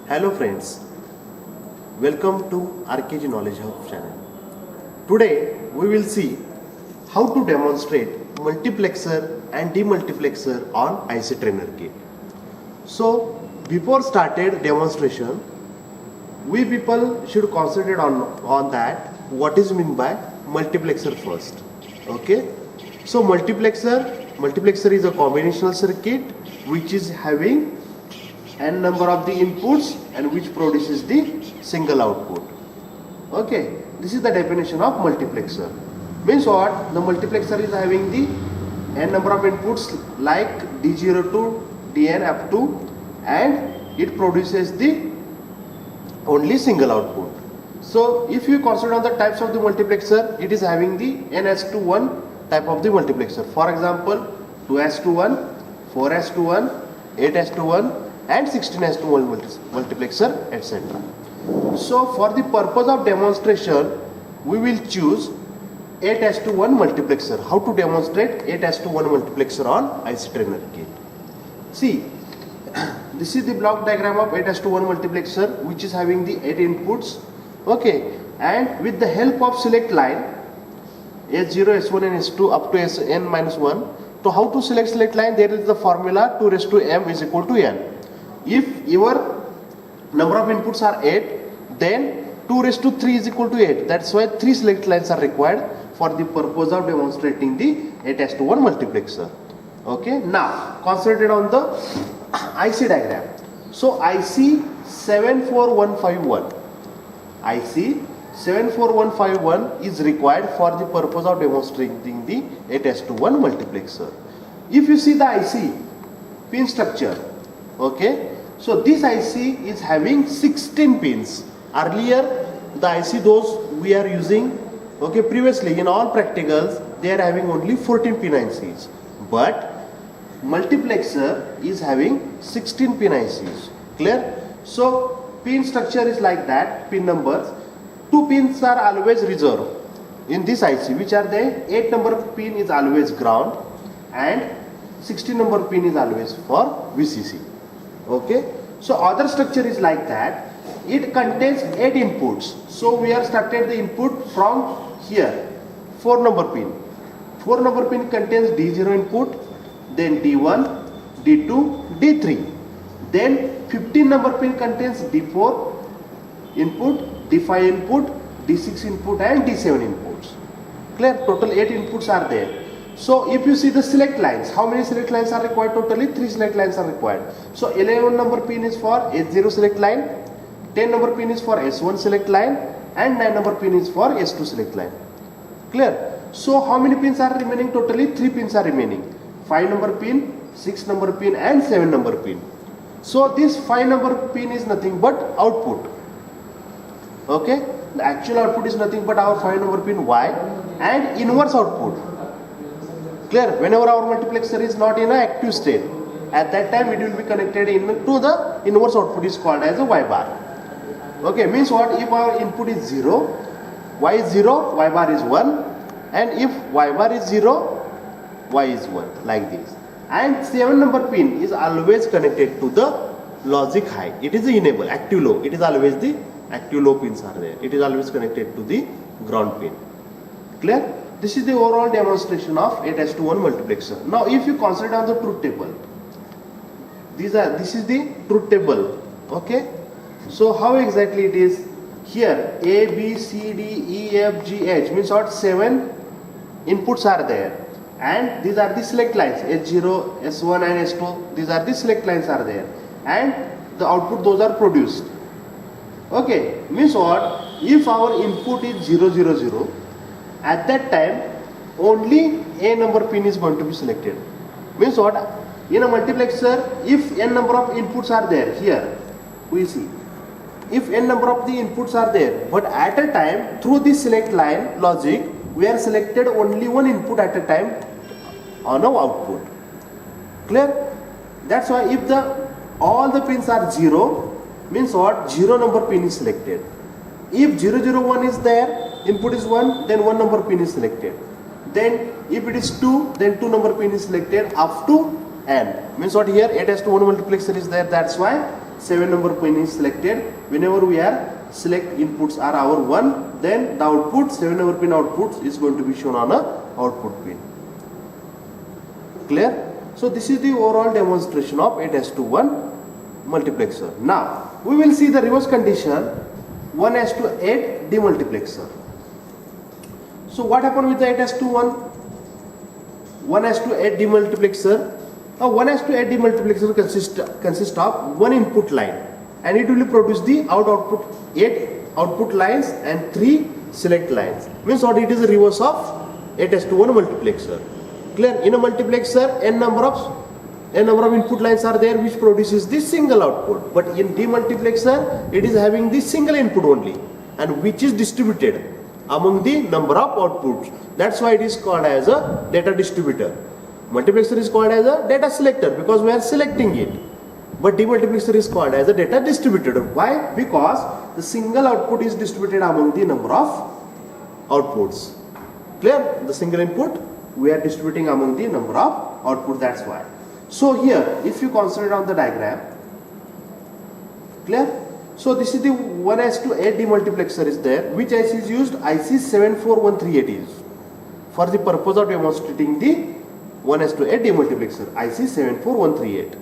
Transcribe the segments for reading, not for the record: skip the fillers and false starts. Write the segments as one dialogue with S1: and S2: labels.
S1: Hello friends, welcome to RKG Knowledge Hub channel. Today we will see how to demonstrate multiplexer and demultiplexer on IC trainer kit. So before started demonstration, we people should concentrate on that what is meant by multiplexer first. Okay, so multiplexer is a combinational circuit which is having n number of the inputs and which produces the single output. Okay, this is the definition of multiplexer. Means what? The multiplexer is having the n number of inputs like D0 to Dn up to, and it produces the only single output. So if you consider on the types of the multiplexer, it is having the ns to1 type of the multiplexer. For example, 2s to1, 4s to1, 8s to1 and 16s to1 multiplexer, etc. So for the purpose of demonstration, we will choose 8s to1 multiplexer. How to demonstrate 8s to1 multiplexer on IC trainer kit? See, this is the block diagram of 8s to1 multiplexer which is having the 8 inputs. Okay, and with the help of select line S0, S1 and S2 up to Sn-1. So how to select line? There is the formula 2 raised to m is equal to n. If your number of inputs are 8, then 2 raised to 3 is equal to 8. That's why 3 select lines are required for the purpose of demonstrating the 8s to1 multiplexer. Okay, now concentrate on the IC diagram. So IC 74151. IC 74151 is required for the purpose of demonstrating the 8s to1 multiplexer. If you see the IC pin structure, okay, so this IC is having 16 pins. Earlier the IC those we are using, okay, previously in all practicals they are having only 14 pin ICs, but multiplexer is having 16 pin ICs. Clear? So pin structure is like that. Pin numbers, 2 pins are always reserved in this IC, which are the 8 number pin is always ground and 16 number pin is always for VCC. Okay, so other structure is like that. It contains 8 inputs. So we are started the input from here, 4 number pin. 4 number pin contains D0 input, then D1, D2, D3. Then 15 number pin contains D4 input, D5 input, D6 input and D7 inputs. Clear? Total 8 inputs are there. So if you see the select lines, how many select lines are required? Totally 3 select lines are required. So 11 number pin is for S0 select line, 10 number pin is for S1 select line and 9 number pin is for S2 select line. Clear? So how many pins are remaining? Totally 3 pins are remaining. 5 number pin, 6 number pin and 7 number pin. So this 5 number pin is nothing but output. Okay, the actual output is nothing but our 5 number pin Y and inverse output. Clear? Whenever our multiplexer is not in an active state, at that time it will be connected to the inverse output is called as a Y bar. Okay, means what? If our input is 0, Y is 0, Y bar is 1, and if Y bar is 0, Y is 1, like this. And 7 number pin is always connected to the logic high. It is the enable, active low. It is always the active low pins are there. It is always connected to the ground pin. Clear? This is the overall demonstration of 8s to1 multiplexer. Now if you consider on the truth table, this is the truth table. Okay, so how exactly it is? Here A, B, C, D, E, F, G, H means what? 7 inputs are there, and these are the select lines S0, S1 and S2. These are the select lines are there, and the output those are produced. Okay, means what? If our input is 0, 0, 0, at that time only A number pin is going to be selected. Means what? In a multiplexer, if n number of inputs are there, here we see, if n number of the inputs are there, but at a time through this select line logic we are selected only one input at a time on our output. Clear? That's why if all the pins are 0, means what? 0 number pin is selected. If 0, 0, 1 is there, input is 1, then 1 number pin is selected. Then if it is 2, then 2 number pin is selected up to n. Means what? Here 8s to1 multiplexer is there, that's why 7 number pin is selected. Whenever we are select inputs are our 1, then the output 7 number pin output is going to be shown on a output pin. Clear? So this is the overall demonstration of 8:1 multiplexer. Now we will see the reverse condition 1:8 demultiplexer. So what happened with the 8:1? 1:8 demultiplexer. A 1:8 demultiplexer consists of one input line, and it will produce the output 8 output lines and 3 select lines. Means what, it is a reverse of 8:1 multiplexer. Clear? In a multiplexer, n number of input lines are there which produces this single output. But in demultiplexer, it is having the single input only, and which is distributed among the number of outputs. That's why it is called as a data distributor. Multiplexer is called as a data selector because we are selecting it. But demultiplexer is called as a data distributor. Why? Because the single output is distributed among the number of outputs. Clear? The single input we are distributing among the number of outputs. That's why. So here, if you consider on the diagram, clear? So this is the 1:8 demultiplexer is there. Which IC is used? IC 74138 is for the purpose of demonstrating the 1:8 demultiplexer. IC 74138.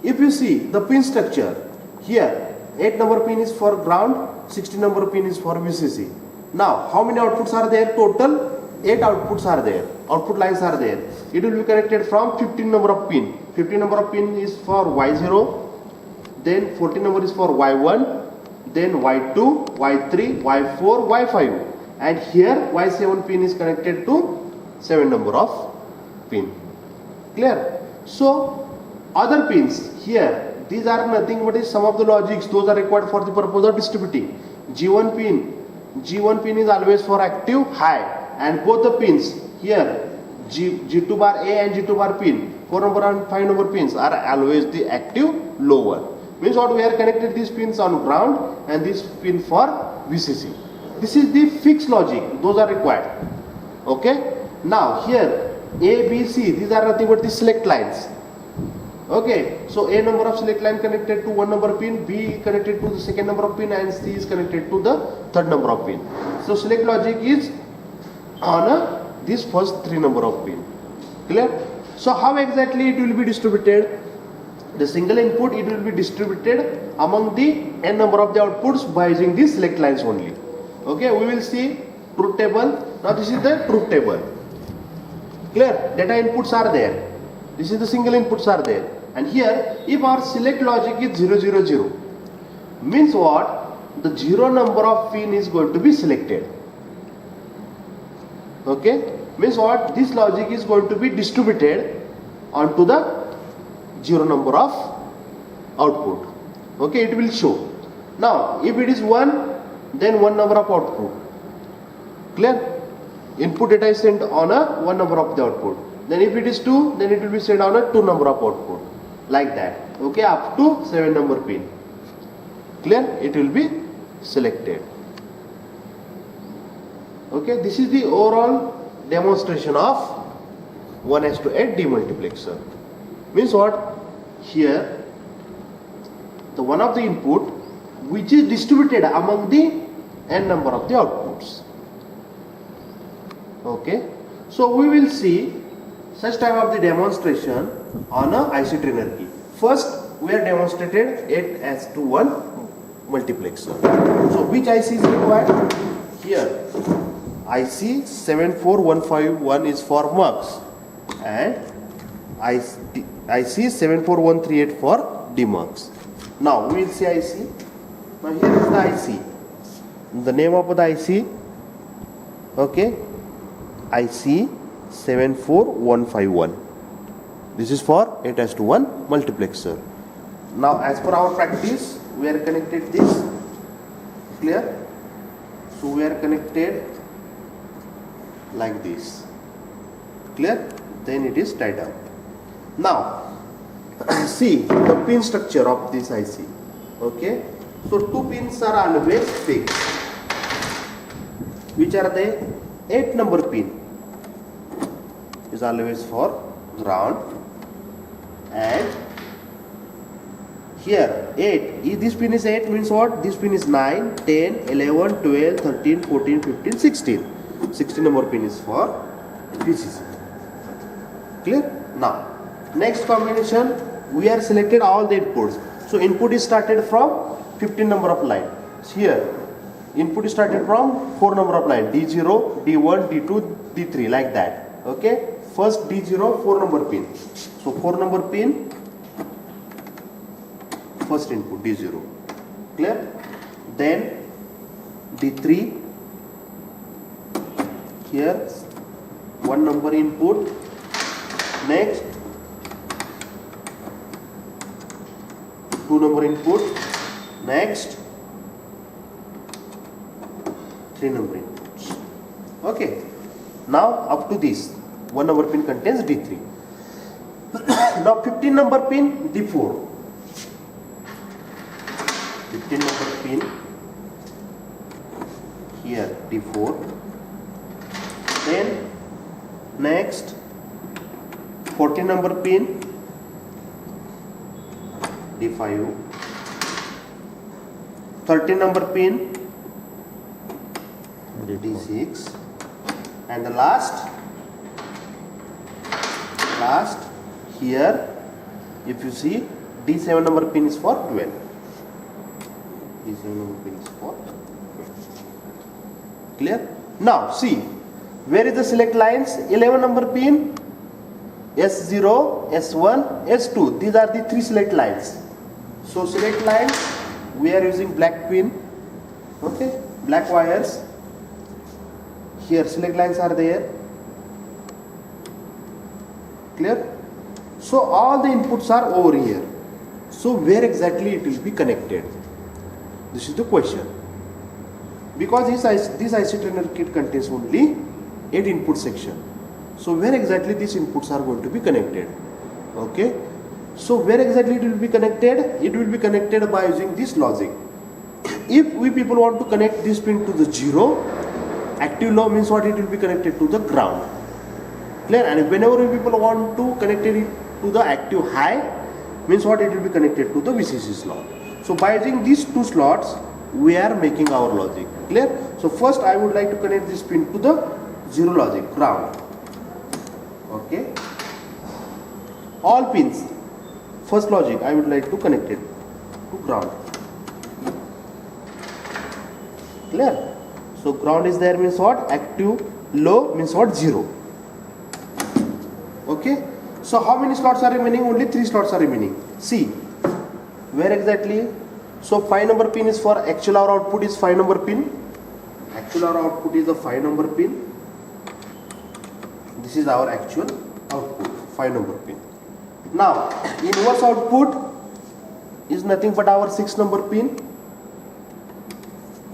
S1: If you see the pin structure, here 8 number pin is for ground, 16 number pin is for VCC. Now how many outputs are there? Total 8 outputs are there. Output lines are there. It will be connected from 15 number of pin. 15 number of pin is for Y0, then 14 number is for Y1, then Y2, Y3, Y4, Y5, and here Y7 pin is connected to 7 number of pin. Clear? So other pins here, these are nothing but is some of the logics. Those are required for the purpose of distributing. G1 pin is always for active high, and both the pins here G2 bar A and G2 bar pin, 4 number and 5 number pins are always the active low one. Means what, we are connected these pins on ground and this pin for VCC. This is the fixed logic. Those are required. Okay. Now here A, B, C, these are nothing but the select lines. Okay. So A number of select line connected to 1 number pin, B connected to the second number of pin, and C is connected to the third number of pin. So select logic is on this first 3 number of pin. Clear? So how exactly it will be distributed? The single input, it will be distributed among the n number of the outputs by using these select lines only. Okay, we will see truth table. Now this is the truth table. Clear? Data inputs are there. This is the single inputs are there. And here, if our select logic is 0, 0, 0, means what? The 0 number of pin is going to be selected. Okay, means what? This logic is going to be distributed onto the 0 number of output. Okay, it will show. Now if it is 1, then 1 number of output. Clear? Input data is sent on a 1 number of the output. Then if it is 2, then it will be sent on a 2 number of output. Like that. Okay, up to 7 number pin. Clear? It will be selected. Okay, this is the overall demonstration of 1:8 demultiplexer. Means what? Here the one of the input which is distributed among the n number of the outputs. Okay, so we will see such type of the demonstration on a IC trainer key. First we are demonstrated 8:1 multiplexer. So which IC is required? Here IC 74151 is for MUX and IC 74138 for DMUX. Now we will see IC. Now here is the IC. The name of the IC, okay, IC 74151. This is for 8:1 multiplexer. Now as per our practice, we are connected this. Clear? So we are connected like this. Clear? Then it is tied up. Now see the pin structure of this IC. Okay, so 2 pins are always fixed. Which are they? 8 number pin is always for ground, and Here 8, this pin is 8 means what? This pin is 9, 10, 11, 12, 13, 14, 15, 16. 16 number pin is for VCC. Clear? Now, next combination, we are selected all the inputs. So input is started from 15 number of line. Here, input is started from 4 number of line, D0, D1, D2, D3 like that. Okay? First D0, 4 number pin. So 4 number pin, first input D0. Clear? Then D3, here 1 number input. Next 2 number input. Next 3 number inputs. Okay. Now up to this 1 number pin contains D3. Now 15 number pin D4. 15 number pin here D4. Then next 14 number pin D5. 13 number pin D6. And the last here, if you see, D7 number pin is for 12. D7 number pin is for 12. Clear? Now see, where is the select lines? 11 number pin, S0, S1, S2. These are the 3 select lines. So select lines, we are using black pin. Okay, black wires. Here select lines are there. Clear? So all the inputs are over here. So where exactly it will be connected? This is the question. Because this IC trainer kit contains only 8 input section. So where exactly these inputs are going to be connected? Okay. So where exactly it will be connected? It will be connected by using this logic. If we people want to connect this pin to the 0, active low means what? It will be connected to the ground. Clear? And whenever we people want to connect it to the active high, means what? It will be connected to the VCC slot. So by using these 2 slots, we are making our logic. Clear? So first I would like to connect this pin to the 0 logic, ground. Okay. All pins, first logic I would like to connect it to ground. Clear? So ground is there means what? Active low means what? 0. Okay. So how many slots are remaining? Only 3 slots are remaining. See, where exactly? So 5 number pin is for actual or output is 5 number pin. Actual or output is the 5 number pin. This is our actual output, 5 number pin. Now inverse output is nothing but our 6 number pin.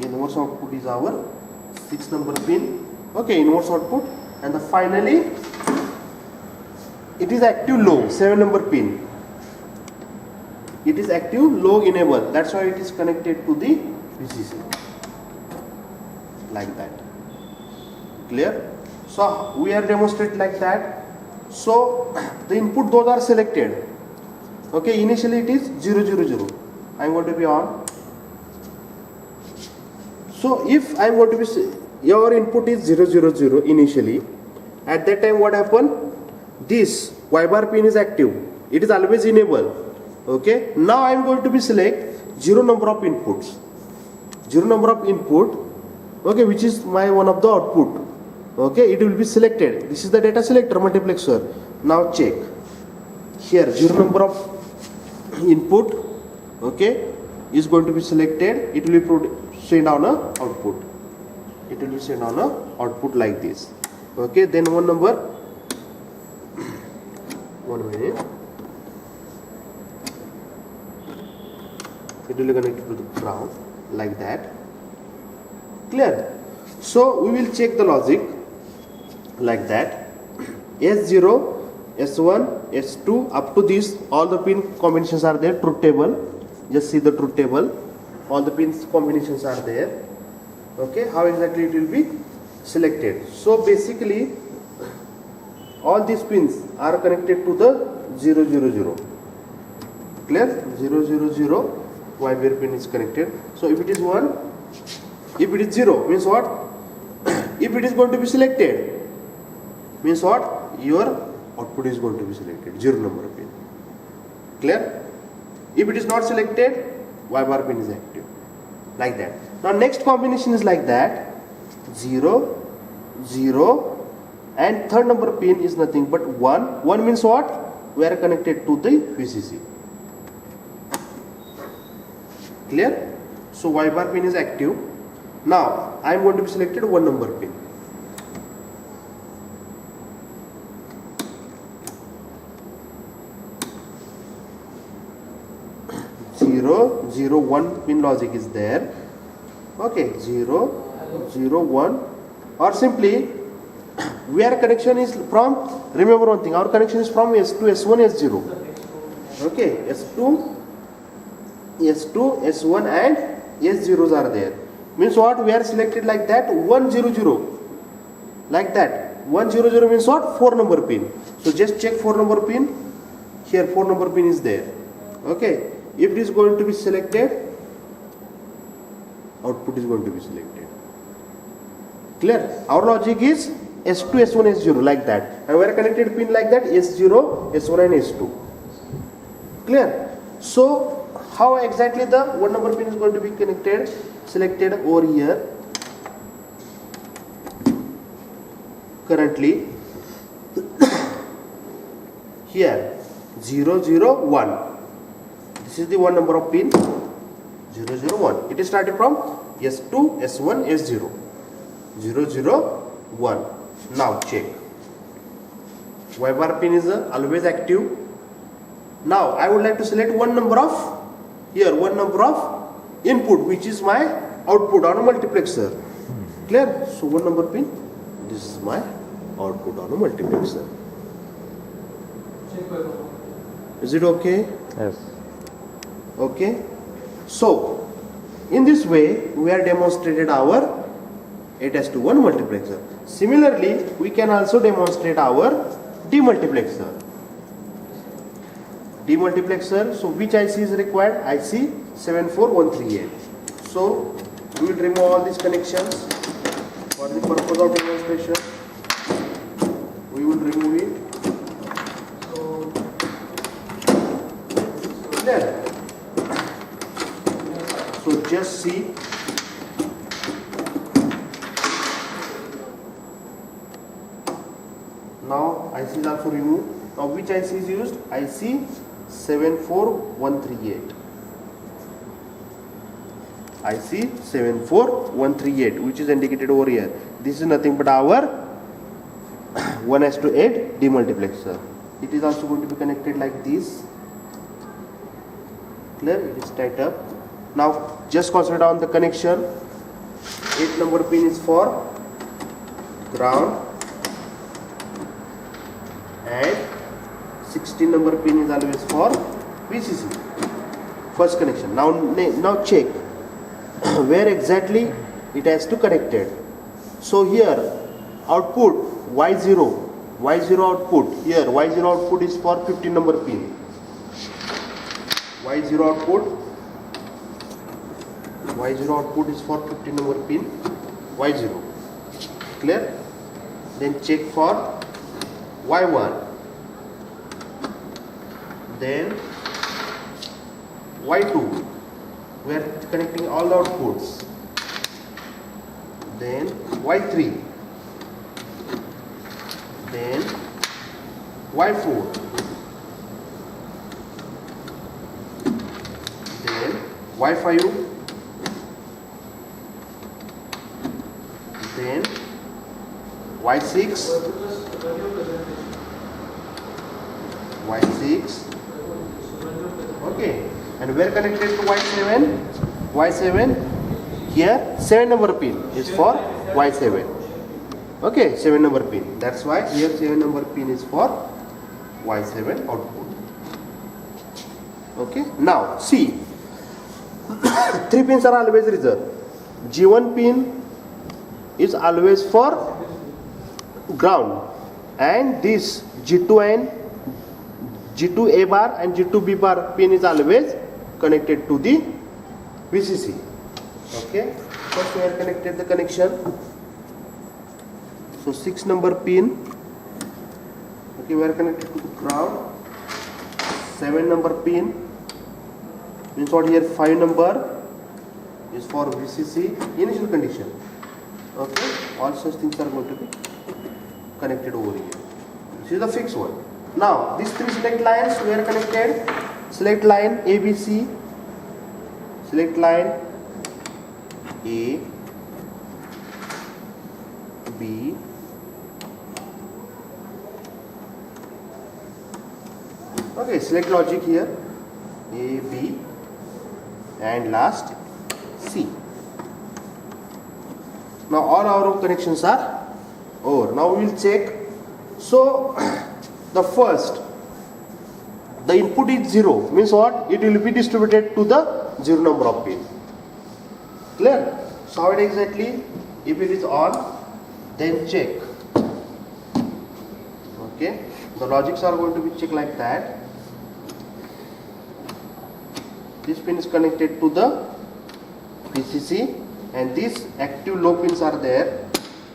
S1: Inverse output is our 6 number pin. Okay, inverse output. And finally it is active low, 7 number pin. It is active low enable. That's why it is connected to the VCC. Like that. Clear? So we are demonstrating like that. So the input those are selected. Okay, initially it is 0 0 0. I am going to be on. So if I am going to be, your input is 0 0 0 initially. At that time what happened? This Y bar pin is active. It is always enable. Okay. Now I am going to be select 0 number of inputs. 0 number of input. Okay, which is my one of the output. Okay, it will be selected. This is the data selector multiplexer. Now check. Here 0 number of input, okay, is going to be selected. It will be send on a output. It will be sent on a output like this. Okay, then one number. 1 minute. It will be connected to the ground like that. Clear? So we will check the logic like that. S0, S1, S2 up to this all the pin combinations are there. Truth table. Just see the truth table. All the pins combinations are there. Okay, how exactly it will be selected? So basically all these pins are connected to the 0 0 0. Clear? 0 0 0 Y bear pin is connected. So if it is 1, if it is 0 means what? If it is going to be selected means what? Your output is going to be selected, 0 number pin. Clear? If it is not selected, Y bar pin is active, like that. Now next combination is like that, 0 0 and third number pin is nothing but 1. 1 means what? We are connected to the VCC. Clear? So Y bar pin is active. Now I am going to be selected 1 number pin. Zero, 0, 1 pin logic is there. Okay, 0, 0, 1, or simply where connection is from, remember one thing, our connection is from S2, S1, S0. Okay, S2, S2, S1 and S0s are there. Means what? We are selected like that, 1, 0, 0. Like that. 1, 0, 0 means what? 4 number pin. So just check 4 number pin. Here 4 number pin is there. Okay. If it is going to be selected, output is going to be selected. Clear? Our logic is S2, S1, S0 like that. And we are connected pin like that, S0, S1 and S2. Clear? So how exactly the 1 number pin is going to be connected? Selected over here. Currently here 0 0 1. This is the 1 number of pin, 0 0 1. It is started from S2, S1, S0. 0 0 1. Now check. Y bar pin is always active. Now I would like to select 1 number of, here 1 number of input, which is my output on a multiplexer. Clear? So 1 number pin, this is my output on a multiplexer. Is it okay?
S2: Yes.
S1: Okay. So in this way we are demonstrated our 8:1 multiplexer. Similarly, we can also demonstrate our demultiplexer. Demultiplexer, so which IC is required? IC 74138. So we will remove all these connections for the purpose of demonstration. We will remove it. Clear? So just see. Now IC is also removed. Now which IC is used? IC 74138. IC 74138, which is indicated over here. This is nothing but our 1:8 demultiplexer. It is also going to be connected like this. Clear? It is tied up. Now just concentrate on the connection. 8 number pin is for ground and 16 number pin is always for VCC. First connection. Now check where exactly it has to connected. So here output Y0 output, here Y0 output is for 15 number pin. Y0 output is for 15 number pin, Y0. Clear? Then check for Y1. Then Y2. We are connecting all the outputs. Then Y3. Then Y4. Then Y5. Then Y6. Okay, and we are connected to Y7. Here 7 number pin is for Y7. Okay, 7 number pin. That's why here 7 number pin is for Y7 output. Okay, now see, 3 pins are always reserved. G1 pin is always for ground, and this G2 and G2 A bar and G2 B bar pin is always connected to the VCC. Okay, first we are connected the connection. So 6 number pin, okay, we are connected to the ground. 7 number pin means what here, 5 number is for VCC initial condition. Okay, all such things are going to be connected over here. This is the fixed one. Now these 3 select lines we are connected. Select line ABC, select line A, B, okay, select logic here, A, B, and last C. Now all our connections are over. Now we will check. So the first, the input is 0, means what? It will be distributed to the 0 number of pin. Clear? So how it exactly? If it is on, then check. Okay, the logics are going to be checked like that. This pin is connected to the VCC and these active low pins are there.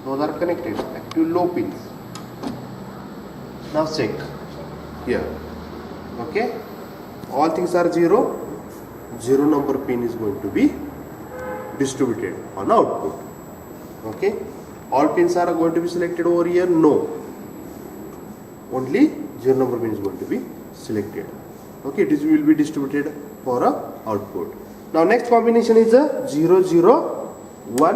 S1: Those are connected, active low pins. Now check here. Okay, all things are 0. 0 number pin is going to be distributed on output. Okay, all pins are going to be selected over here. No, only 0 number pin is going to be selected. Okay, this will be distributed for a output. Now next combination is a 0 0 1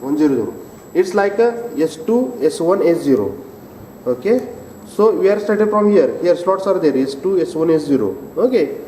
S1: 1 0 0. It's like a S2 S1 S0. Okay, so we are started from here. Here slots are there, S2 S1 S0. Okay,